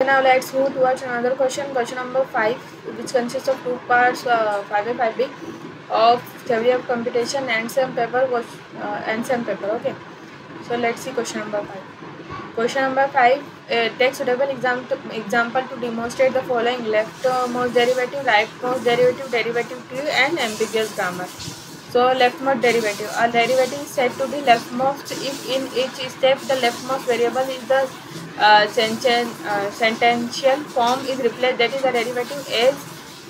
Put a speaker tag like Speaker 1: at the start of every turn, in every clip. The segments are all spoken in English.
Speaker 1: now let's move towards another question. Question number 5, which consists of two parts, 5A, 5B, of theory of computation and some paper. Okay. So let's see question number 5. Question number 5. Take suitable example to demonstrate the following: leftmost derivative, rightmost derivative, derivative tree, and ambiguous grammar. So leftmost derivative. A derivative is said to be leftmost if in each step the leftmost variable is the sentential form is replaced. That is, the derivative as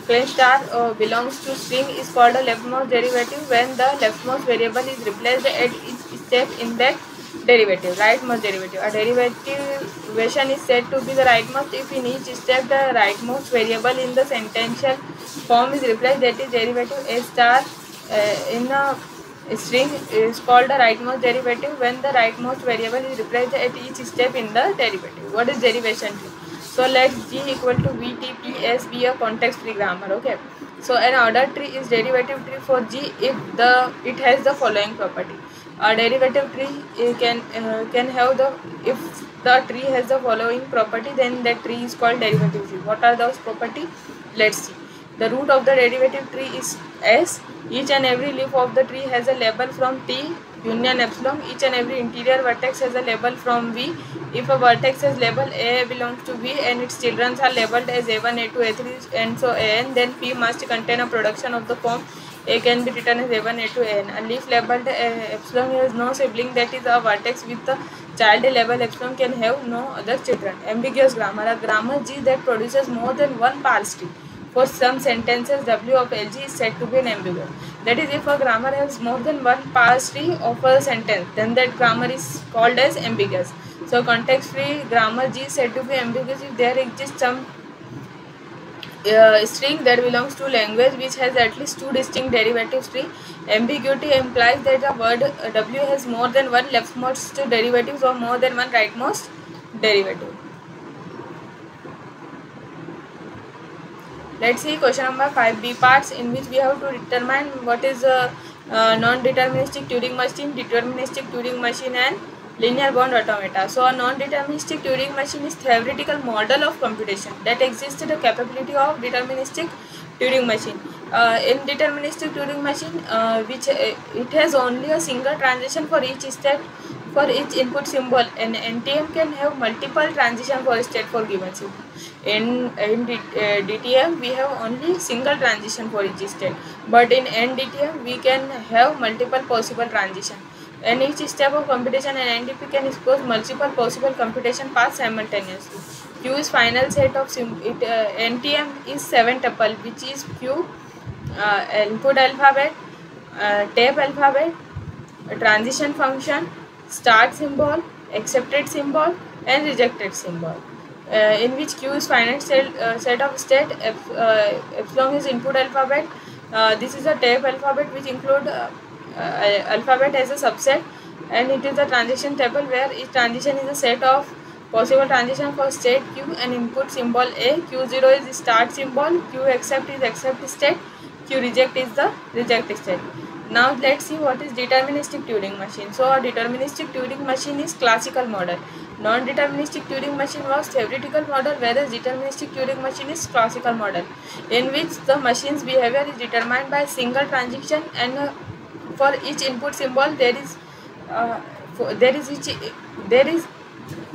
Speaker 1: plain star belongs to string is called a leftmost derivative when the leftmost variable is replaced at each step in that derivative. Rightmost derivative. A derivation is said to be the rightmost if in each step the rightmost variable in the sentential form is replaced. That is, derivative a star in a string is called the rightmost derivative when the rightmost variable is replaced at each step in the derivative. What is derivation tree? So let G equal to VTPS be a context-free grammar. Okay. So an ordered tree is derivative tree for G if it has the following property. A derivative tree can have if the tree has the following property, then that tree is called derivative tree. What are those property? Let's see. The root of the derivative tree is S. Each and every leaf of the tree has a label from T union epsilon. Each and every interior vertex has a label from V. If a vertex has label A belongs to V and its children are labeled as A1, A2, A3 and so An, then P must contain a production of the form A can be written as A1, A2, An. A leaf labeled epsilon has no sibling, that is, a vertex with the child label epsilon can have no other children. Ambiguous grammar. A grammar G that produces more than one parse tree. For some sentences, W of LG is said to be an ambiguous. That is, if a grammar has more than one parse tree of a sentence, then that grammar is called as ambiguous. So context-free grammar G is said to be ambiguous if there exists some string that belongs to language which has at least two distinct derivative strings. Ambiguity implies that the word W has more than one leftmost derivatives or more than one rightmost derivative. Let's see question number 5B parts, in which we have to determine what is a non-deterministic Turing machine, deterministic Turing machine, and linear bound automata. So a non-deterministic Turing machine is theoretical model of computation that exists the capability of deterministic Turing machine. In deterministic Turing machine, which it has only a single transition for each step, for each input symbol. An NTM can have multiple transition for state for given symbol. In DTM we have only single transition for each state, but in NDTM we can have multiple possible transition. And each step of computation and NDP can expose multiple possible computation paths simultaneously. Q is final set of NTM is 7 tuple, which is Q, input alphabet, tape alphabet, transition function, start symbol, accepted symbol, and rejected symbol. In which Q is finite set of state, epsilon is input alphabet. This is a tape alphabet which include alphabet as a subset, and it is the transition table where each transition is a set of possible transition for state Q and input symbol A. Q0 is the start symbol, Q accept is accept state, Q reject is the reject state. Now let's see what is deterministic Turing machine. So a deterministic Turing machine is classical model. Non-deterministic Turing machine was theoretical model, whereas deterministic Turing machine is classical model, in which the machine's behavior is determined by single transition, and for each input symbol there is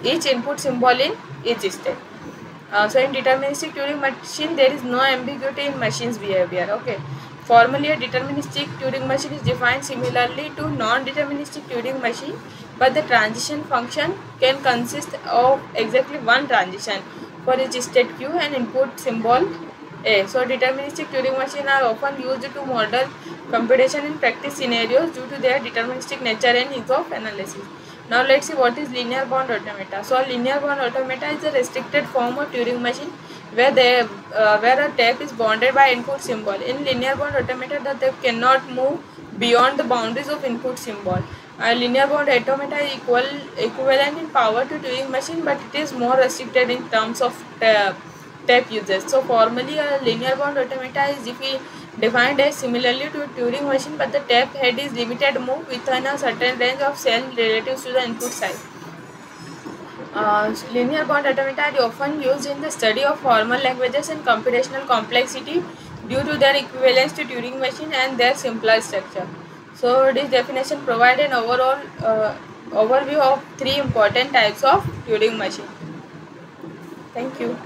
Speaker 1: each input symbol in each step. So in deterministic Turing machine there is no ambiguity in machine's behavior. Okay. Formally, a deterministic Turing machine is defined similarly to non-deterministic Turing machine, but the transition function can consist of exactly one transition for each state Q and input symbol A. So deterministic Turing machines are often used to model computation in practice scenarios due to their deterministic nature and ease of analysis. Now let's see what is linear bound automata. So a linear bound automata is a restricted form of Turing machine where a tape is bounded by input symbol. In linear bound automata, the tape cannot move beyond the boundaries of input symbol. A linear bound automata is equivalent in power to Turing machine, but it is more restricted in terms of tape usage. So formally, a linear bound automata is defined as similarly to a Turing machine, but the tape head is limited move within a certain range of cell relative to the input size. Linear bond automata are often used in the study of formal languages and computational complexity due to their equivalence to Turing machine and their simpler structure. So this definition provides an overall overview of three important types of Turing machine. Thank you.